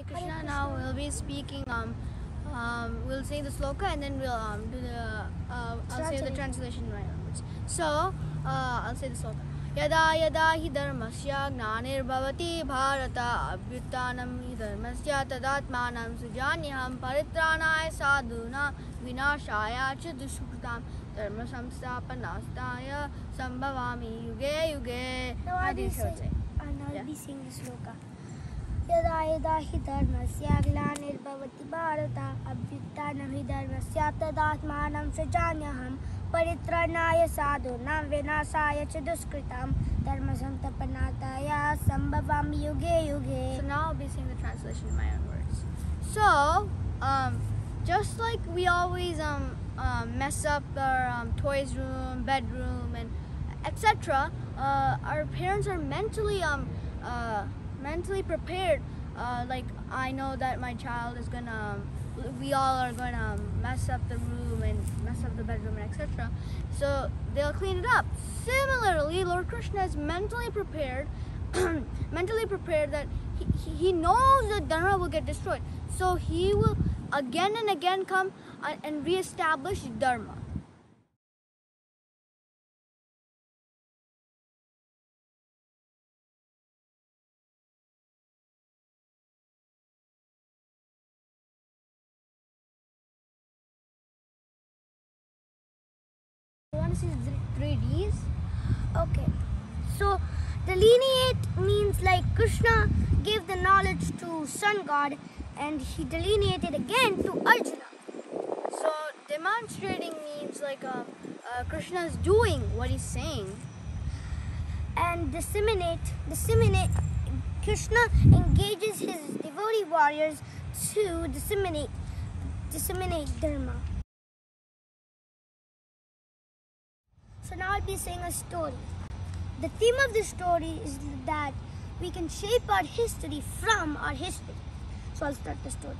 Hare Krishna. Now we'll be speaking. We'll say the sloka and then we'll do the. I'll say the translation right onwards. So I'll say the sloka. Yada yada hi dharmasya gnanirbhavati bharata abhyutanam hi dharmasya tadatmanam sujanyaham paritranaya sadhuna vinashaya ch dushkritam dharma samsthapanastaya sambhavami yuge yuge. I'll be singing the sloka. Yada yada hi dharmasya glanirvavati bharata abhyutanam hi dharmasya tadatmanam sujanyaham paritranaya sadhunam vinasaya ch duskritam dharma samsthapanastaya sambhavami yuge yuge. So now I'll be saying the translation in my own words. So just like we always mess up our toys room, bedroom, and etc. Our parents are mentally prepared. Like I know that my child is gonna, we all are gonna mess up the room and mess up the bedroom and etc. So they'll clean it up. Similarly, Lord Krishna is mentally prepared, that he knows that Dharma will get destroyed. So he will again and again come and reestablish Dharma. You want to see the 3Ds? Okay, so delineate means like Krishna gave the knowledge to Sun God and he delineated again to Arjuna. So demonstrating means like Krishna is doing what he's saying. And disseminate, Krishna engages his devotee warriors to disseminate Dharma. So now I'll be saying a story. The theme of the story is that we can shape our history from our history. So I'll start the story.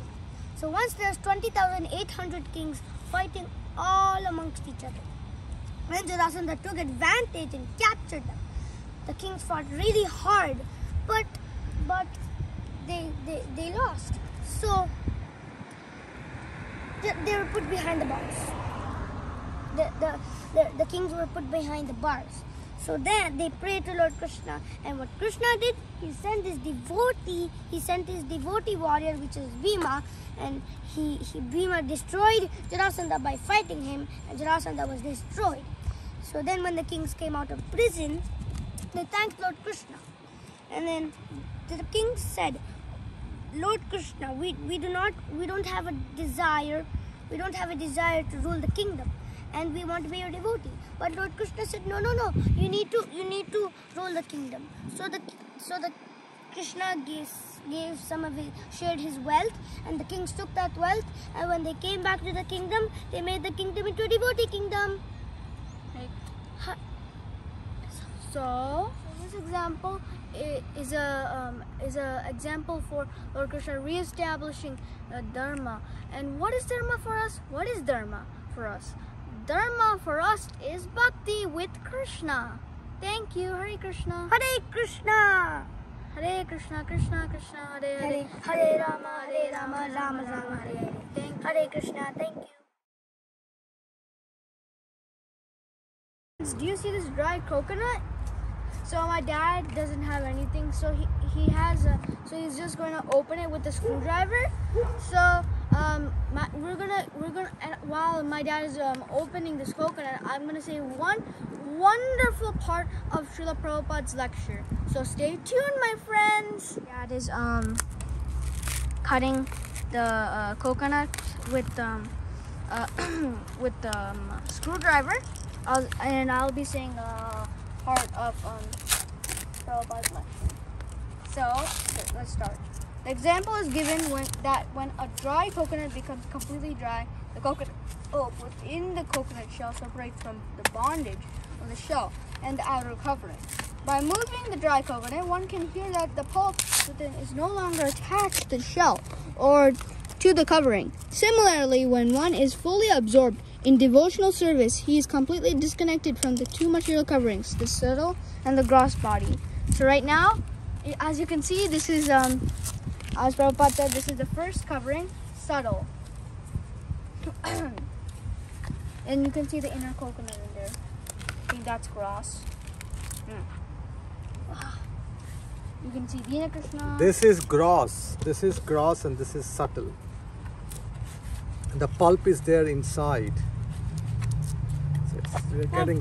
So once there's 20,800 kings fighting all amongst each other. When Jarasandha took advantage and captured them, the kings fought really hard, but they lost. So they were put behind the bars. The kings were put behind the bars. So then they prayed to Lord Krishna, and what Krishna did, he sent his devotee warrior, which is Bhima, and Bhima destroyed Jarasandha by fighting him, and Jarasandha was destroyed. So then when the kings came out of prison, they thanked Lord Krishna, and then the king said, Lord Krishna, we don't have a desire to rule the kingdom, and we want to be your devotee. But Lord Krishna said, no, you need to rule the kingdom. So the Krishna shared his wealth, and the kings took that wealth, and when they came back to the kingdom, they made the kingdom into a devotee kingdom. So this example is a example for Lord Krishna reestablishing Dharma. And what is Dharma for us? What is Dharma for us? Dharma for us is bhakti with Krishna. Thank you. Hare Krishna. Hare Krishna. Hare Krishna, Krishna Krishna, Hare Hare. Hare Rama, Rama Rama, Hare Hare. Hare Krishna. Thank you. Do you see this dry coconut? So my dad doesn't have anything, so he's just going to open it with a screwdriver. So we're gonna and while my dad is opening this coconut, I'm gonna say one wonderful part of Srila Prabhupada's lecture. So stay tuned, my friends. Dad is cutting the coconut with screwdriver, and I'll be saying part of Prabhupada's lecture. So let's start. The example is given when a dry coconut becomes completely dry, the coconut pulp within the coconut shell separates from the bondage of the shell and the outer covering. By moving the dry coconut, one can hear that the pulp within is no longer attached to the shell or to the covering. Similarly, when one is fully absorbed in devotional service, he is completely disconnected from the two material coverings, the subtle and the gross body. So right now, as you can see, this is As Prabhupada said, this is the first covering, subtle. And you can see the inner coconut in there. I think that's grass. You can see Dina Krishna. This is gross. This is gross and this is subtle. The pulp is there inside. So we're getting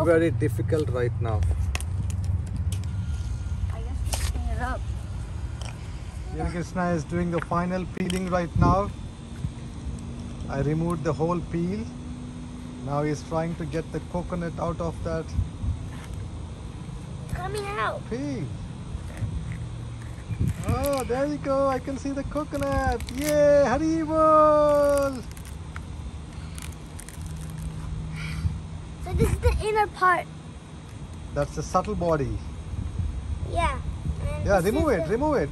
very difficult right now. I guess we'll clean it up. Dina Krishna is doing the final peeling right now. I removed the whole peel. Now he's trying to get the coconut out of that Coming out. peel. Oh, there you go. I can see the coconut. Yay, Haribol! So this is the inner part. That's the subtle body. Yeah. And Yeah, this remove is it, remove it.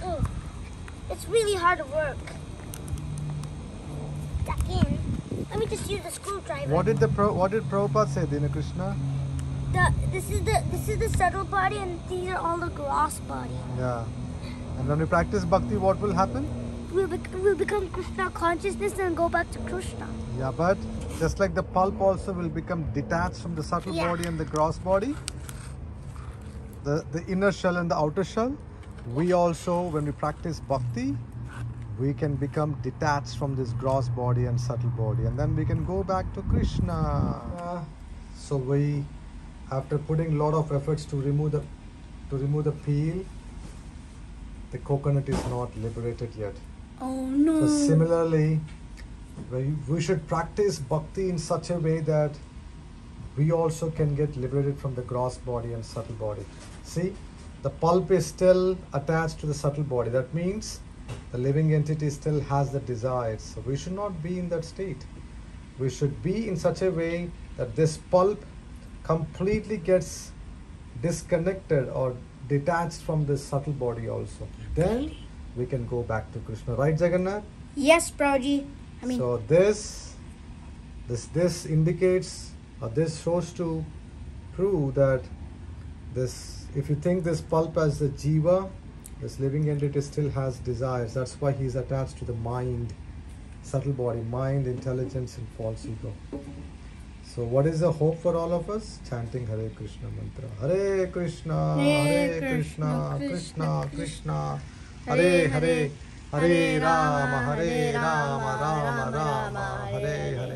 Ugh. It's really hard to work. Stuck in. Let me just use the screwdriver. What did Prabhupada say, Dina Krishna? This is the subtle body, and these are all the gross body. Yeah. And when we practice bhakti, what will happen? We'll become Krishna consciousness and go back to Krishna. Yeah, but just like the pulp also will become detached from the subtle body and the gross body, the inner shell and the outer shell, we also, when we practice bhakti, we can become detached from this gross body and subtle body, and then we can go back to Krishna. So we, after putting a lot of efforts to remove the peel, the coconut is not liberated yet. Oh no. So similarly, we should practice bhakti in such a way that we also can get liberated from the gross body and subtle body. See, the pulp is still attached to the subtle body. That means the living entity still has the desires. So we should not be in that state. We should be in such a way that this pulp completely gets disconnected or detached from this subtle body also. Then we can go back to Krishna. Right, Jagannath? Yes, Prabhuji. So this indicates, or this shows to prove that this, if you think this pulp as the jiva, this living entity still has desires. That's why he is attached to the mind, subtle body, mind, intelligence, and false ego. So what is the hope for all of us? Chanting Hare Krishna mantra. Hare Krishna, Hare Krishna, Krishna Krishna, Hare Hare, Hare Rama, Rama Rama, Hare Hare.